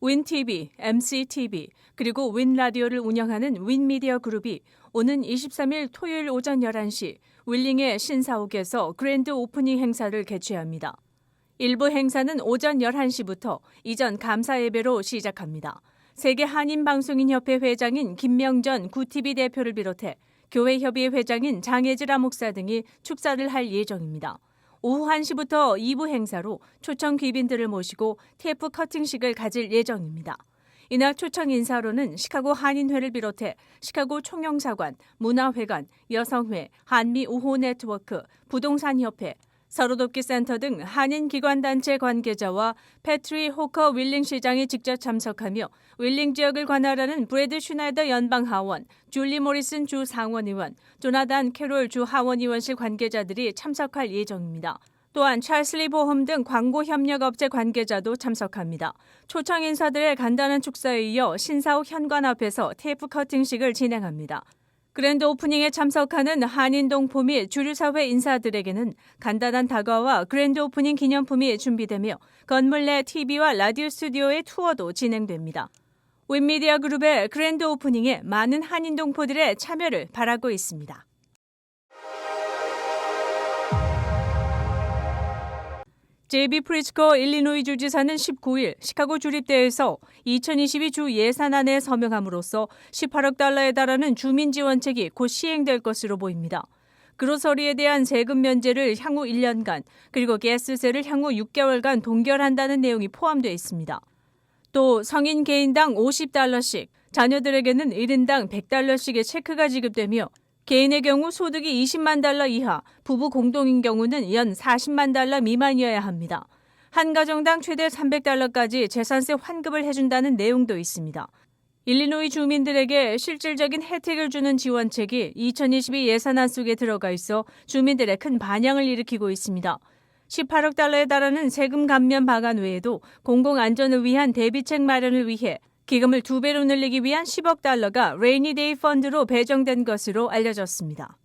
윈TV, MCTV, 그리고 윈라디오를 운영하는 윈미디어 그룹이 오는 23일 토요일 오전 11시 윌링의 신사옥에서 그랜드 오프닝 행사를 개최합니다. 일부 행사는 오전 11시부터 이전 감사 예배로 시작합니다. 세계 한인방송인협회 회장인 김명전 구TV 대표를 비롯해 교회협의회 회장인 장혜지라 목사 등이 축사를 할 예정입니다. 오후 1시부터 2부 행사로 초청 귀빈들을 모시고 테이프 커팅식을 가질 예정입니다. 이날 초청 인사로는 시카고 한인회를 비롯해 시카고 총영사관, 문화회관, 여성회, 한미 우호 네트워크, 부동산협회, 서로돕기 센터 등 한인 기관단체 관계자와 패트리 호커 윌링 시장이 직접 참석하며 윌링 지역을 관할하는 브래드 슈나이더 연방하원, 줄리 모리슨 주 상원의원, 조나단 캐롤 주 하원의원실 관계자들이 참석할 예정입니다. 또한 찰슬리 보험 등 광고협력업체 관계자도 참석합니다. 초청 인사들의 간단한 축사에 이어 신사옥 현관 앞에서 테이프 커팅식을 진행합니다. 그랜드 오프닝에 참석하는 한인동포 및 주류사회 인사들에게는 간단한 다과와 그랜드 오프닝 기념품이 준비되며 건물 내 TV와 라디오 스튜디오의 투어도 진행됩니다. 윈미디어 그룹의 그랜드 오프닝에 많은 한인동포들의 참여를 바라고 있습니다. 제이비 프리츠커 일리노이 주지사는 19일 시카고 주립대에서 2022 주 예산안에 서명함으로써 18억 달러에 달하는 주민 지원책이 곧 시행될 것으로 보입니다. 그로서리에 대한 세금 면제를 향후 1년간 그리고 가스세를 향후 6개월간 동결한다는 내용이 포함되어 있습니다. 또 성인 개인당 50달러씩, 자녀들에게는 1인당 100달러씩의 체크가 지급되며 개인의 경우 소득이 20만 달러 이하, 부부 공동인 경우는 연 40만 달러 미만이어야 합니다. 한 가정당 최대 300달러까지 재산세 환급을 해준다는 내용도 있습니다. 일리노이 주민들에게 실질적인 혜택을 주는 지원책이 2022 예산안 속에 들어가 있어 주민들의 큰 반향을 일으키고 있습니다. 18억 달러에 달하는 세금 감면 방안 외에도 공공안전을 위한 대비책 마련을 위해 기금을 2배로 늘리기 위한 10억 달러가 레이니 데이 펀드로 배정된 것으로 알려졌습니다.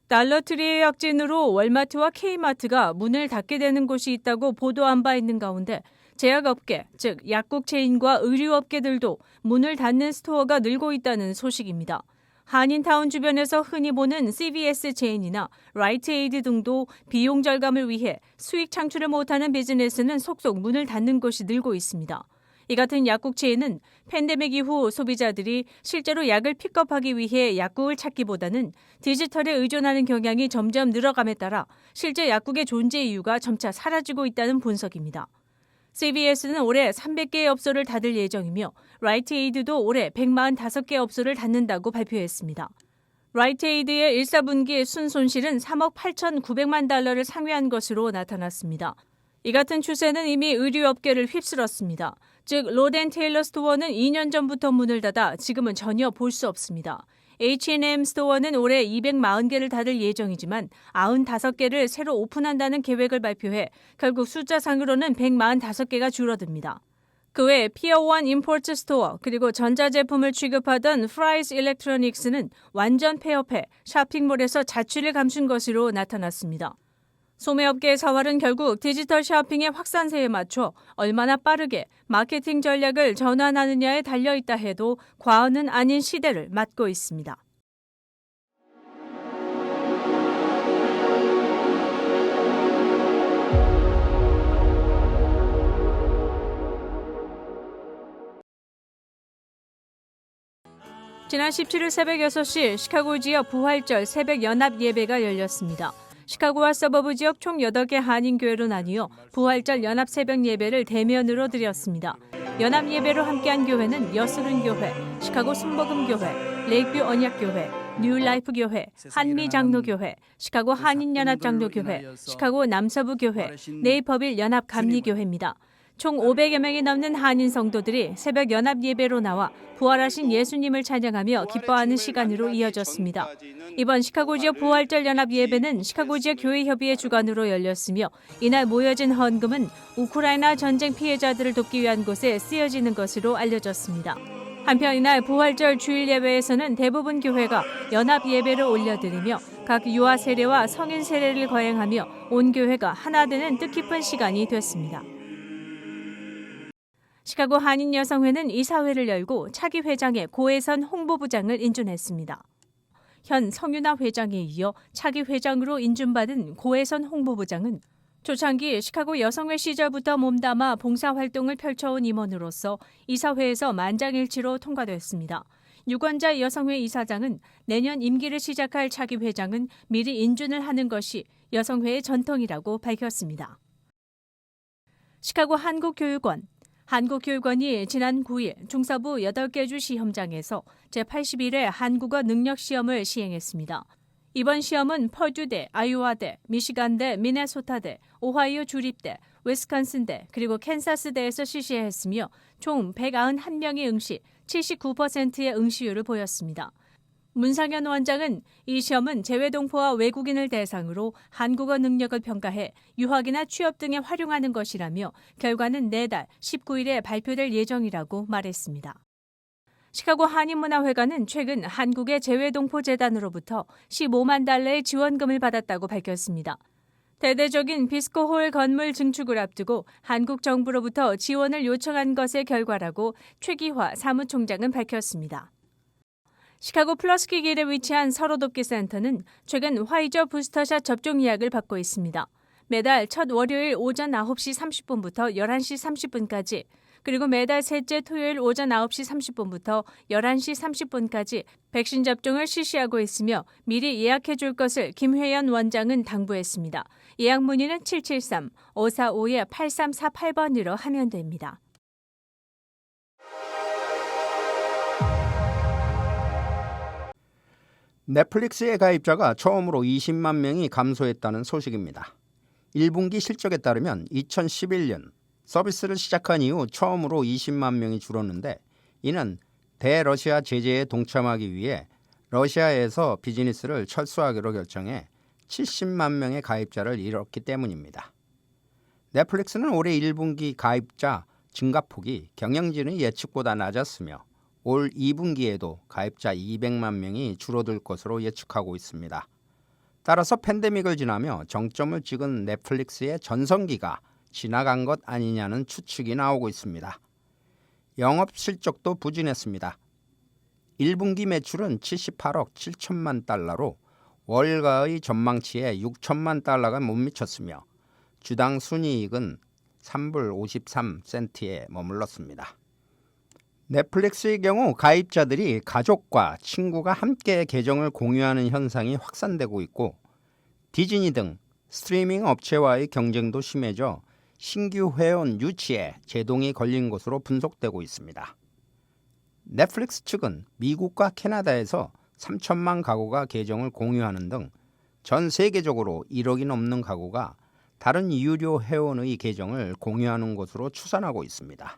달러트리의 역진으로 월마트와 K마트가 문을 닫게 되는 곳이 있다고 보도한 바 있는 가운데 제약업계, 즉 약국 체인과 의류업계들도 문을 닫는 스토어가 늘고 있다는 소식입니다. 한인타운 주변에서 흔히 보는 CVS 체인이나 라이트에이드 등도 비용 절감을 위해 수익 창출을 못하는 비즈니스는 속속 문을 닫는 곳이 늘고 있습니다. 이 같은 약국 체인은 팬데믹 이후 소비자들이 실제로 약을 픽업하기 위해 약국을 찾기보다는 디지털에 의존하는 경향이 점점 늘어감에 따라 실제 약국의 존재 이유가 점차 사라지고 있다는 분석입니다. CVS는 올해 300개의 업소를 닫을 예정이며 라이트에이드도 올해 145개 업소를 닫는다고 발표했습니다. 라이트에이드의 1, 4분기 순손실은 3억 8,900만 달러를 상회한 것으로 나타났습니다. 이 같은 추세는 이미 의류업계를 휩쓸었습니다. 즉 로덴테일러 스토어는 2년 전부터 문을 닫아 지금은 전혀 볼 수 없습니다. H&M 스토어는 올해 240개를 닫을 예정이지만 95개를 새로 오픈한다는 계획을 발표해 결국 숫자상으로는 145개가 줄어듭니다. 그 외 피어원 임포트 스토어 그리고 전자제품을 취급하던 프라이스 일렉트로닉스는 완전 폐업해 쇼핑몰에서 자취를 감춘 것으로 나타났습니다. 소매업계의 사활은 결국 디지털 쇼핑의 확산세에 맞춰 얼마나 빠르게 마케팅 전략을 전환하느냐에 달려있다 해도 과언은 아닌 시대를 맞고 있습니다. 지난 17일 새벽 6시 시카고 지역 부활절 새벽 연합 예배가 열렸습니다. 시카고와 서버브 지역 총 8개 한인교회로 나뉘어 부활절 연합 새벽 예배를 대면으로 드렸습니다. 연합 예배로 함께한 교회는 여수른교회, 시카고 순복음교회, 레이크뷰 언약교회, 뉴라이프교회, 한미장로교회, 시카고 한인연합장로교회, 시카고 남서부교회, 네이퍼빌 연합감리교회입니다. 총 500여 명이 넘는 한인 성도들이 새벽 연합 예배로 나와 부활하신 예수님을 찬양하며 기뻐하는 시간으로 이어졌습니다. 이번 시카고 지역 부활절 연합 예배는 시카고 지역 교회협의회 주관으로 열렸으며 이날 모여진 헌금은 우크라이나 전쟁 피해자들을 돕기 위한 곳에 쓰여지는 것으로 알려졌습니다. 한편 이날 부활절 주일 예배에서는 대부분 교회가 연합 예배를 올려드리며 각 유아 세례와 성인 세례를 거행하며 온 교회가 하나 되는 뜻깊은 시간이 됐습니다. 시카고 한인여성회는 이사회를 열고 차기 회장에 고혜선 홍보부장을 인준했습니다. 현 성윤아 회장에 이어 차기 회장으로 인준받은 고혜선 홍보부장은 초창기 시카고 여성회 시절부터 몸담아 봉사활동을 펼쳐온 임원으로서 이사회에서 만장일치로 통과됐습니다. 유권자 여성회 이사장은 내년 임기를 시작할 차기 회장은 미리 인준을 하는 것이 여성회의 전통이라고 밝혔습니다. 시카고 한국교육원이 지난 9일 중서부 8개 주 시험장에서 제81회 한국어 능력시험을 시행했습니다. 이번 시험은 퍼듀대, 아이오와대, 미시간대, 미네소타대, 오하이오 주립대, 위스콘신대, 그리고 캔사스대에서 실시했으며 총 191명이 응시, 79%의 응시율을 보였습니다. 문상현 원장은 이 시험은 재외동포와 외국인을 대상으로 한국어 능력을 평가해 유학이나 취업 등에 활용하는 것이라며 결과는 내달 19일에 발표될 예정이라고 말했습니다. 시카고 한인문화회관은 최근 한국의 재외동포재단으로부터 15만 달러의 지원금을 받았다고 밝혔습니다. 대대적인 비스코홀 건물 증축을 앞두고 한국 정부로부터 지원을 요청한 것의 결과라고 최기화 사무총장은 밝혔습니다. 시카고 플러스키 길에 위치한 서로돕기 센터는 최근 화이저 부스터샷 접종 예약을 받고 있습니다. 매달 첫 월요일 오전 9시 30분부터 11시 30분까지 그리고 매달 셋째 토요일 오전 9시 30분부터 11시 30분까지 백신 접종을 실시하고 있으며 미리 예약해 줄 것을 김회연 원장은 당부했습니다. 예약 문의는 773-545-8348번으로 하면 됩니다. 넷플릭스의 가입자가 처음으로 20만 명이 감소했다는 소식입니다. 1분기 실적에 따르면 2011년 서비스를 시작한 이후 처음으로 20만 명이 줄었는데 이는 대러시아 제재에 동참하기 위해 러시아에서 비즈니스를 철수하기로 결정해 70만 명의 가입자를 잃었기 때문입니다. 넷플릭스는 올해 1분기 가입자 증가폭이 경영진의 예측보다 낮았으며 올 2분기에도 가입자 200만 명이 줄어들 것으로 예측하고 있습니다. 따라서 팬데믹을 지나며 정점을 찍은 넷플릭스의 전성기가 지나간 것 아니냐는 추측이 나오고 있습니다. 영업 실적도 부진했습니다. 1분기 매출은 78억 7천만 달러로 월가의 전망치에 6천만 달러가 못 미쳤으며 주당 순이익은 3불 53센트에 머물렀습니다. 넷플릭스의 경우 가입자들이 가족과 친구가 함께 계정을 공유하는 현상이 확산되고 있고 디즈니 등 스트리밍 업체와의 경쟁도 심해져 신규 회원 유치에 제동이 걸린 것으로 분석되고 있습니다. 넷플릭스 측은 미국과 캐나다에서 3천만 가구가 계정을 공유하는 등 전 세계적으로 1억이 넘는 가구가 다른 유료 회원의 계정을 공유하는 것으로 추산하고 있습니다.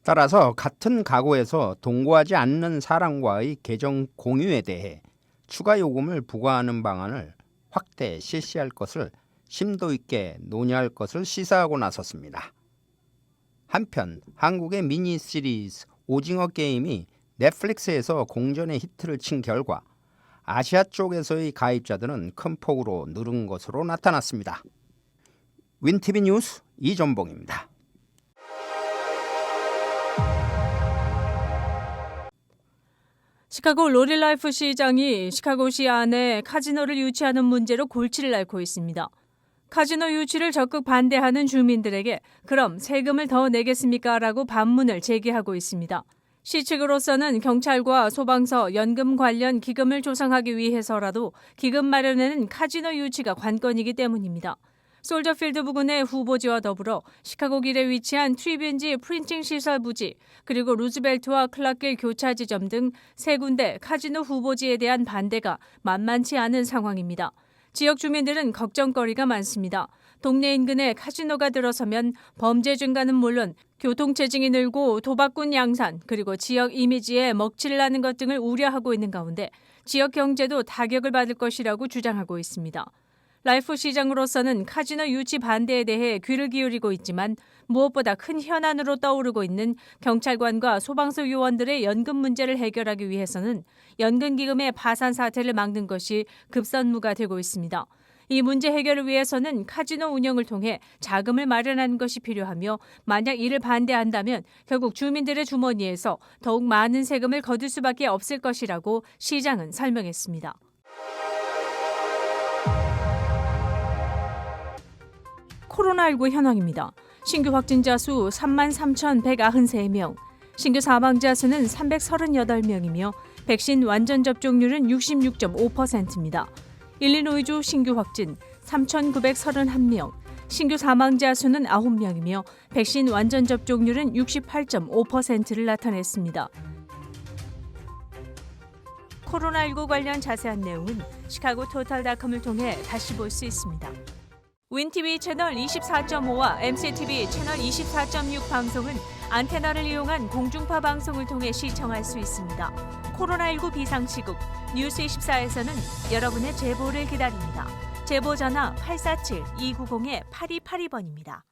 따라서 같은 가구에서 동거하지 않는 사람과의 계정 공유에 대해 추가 요금을 부과하는 방안을 확대 실시할 것을 심도 있게 논의할 것을 시사하고 나섰습니다. 한편 한국의 미니 시리즈 오징어 게임이 넷플릭스에서 공전의 히트를 친 결과 아시아 쪽에서의 가입자들은 큰 폭으로 늘은 것으로 나타났습니다. 윈티비 뉴스 이전봉입니다. 시카고 로릴라이프 시장이 시카고시 안에 카지노를 유치하는 문제로 골치를 앓고 있습니다. 카지노 유치를 적극 반대하는 주민들에게 그럼 세금을 더 내겠습니까? 라고 반문을 제기하고 있습니다. 시 측으로서는 경찰과 소방서, 연금 관련 기금을 조성하기 위해서라도 기금 마련에는 카지노 유치가 관건이기 때문입니다. 솔저필드 부근의 후보지와 더불어 시카고 길에 위치한 트리빈지 프린팅 시설 부지, 그리고 루즈벨트와 클락길 교차 지점 등 세 군데 카지노 후보지에 대한 반대가 만만치 않은 상황입니다. 지역 주민들은 걱정거리가 많습니다. 동네 인근에 카지노가 들어서면 범죄 증가는 물론 교통체증이 늘고 도박꾼 양산, 그리고 지역 이미지에 먹칠을 하는 것 등을 우려하고 있는 가운데 지역 경제도 타격을 받을 것이라고 주장하고 있습니다. 라이프 시장으로서는 카지노 유치 반대에 대해 귀를 기울이고 있지만 무엇보다 큰 현안으로 떠오르고 있는 경찰관과 소방서 요원들의 연금 문제를 해결하기 위해서는 연금기금의 파산 사태를 막는 것이 급선무가 되고 있습니다. 이 문제 해결을 위해서는 카지노 운영을 통해 자금을 마련하는 것이 필요하며 만약 이를 반대한다면 결국 주민들의 주머니에서 더욱 많은 세금을 거둘 수밖에 없을 것이라고 시장은 설명했습니다. 코로나19 현황입니다. 신규 확진자 수 33,193명, 신규 사망자 수는 338명이며 백신 완전 접종률은 66.5%입니다. 일리노이주 신규 확진 3,931명, 신규 사망자 수는 9명이며 백신 완전 접종률은 68.5%를 나타냈습니다. 코로나19 관련 자세한 내용은 시카고 토탈닷컴을 통해 다시 볼 수 있습니다. 윈TV 채널 24.5와 MCTV 채널 24.6 방송은 안테나를 이용한 공중파 방송을 통해 시청할 수 있습니다. 코로나19 비상시국 뉴스24에서는 여러분의 제보를 기다립니다. 제보 전화 847-290-8282번입니다.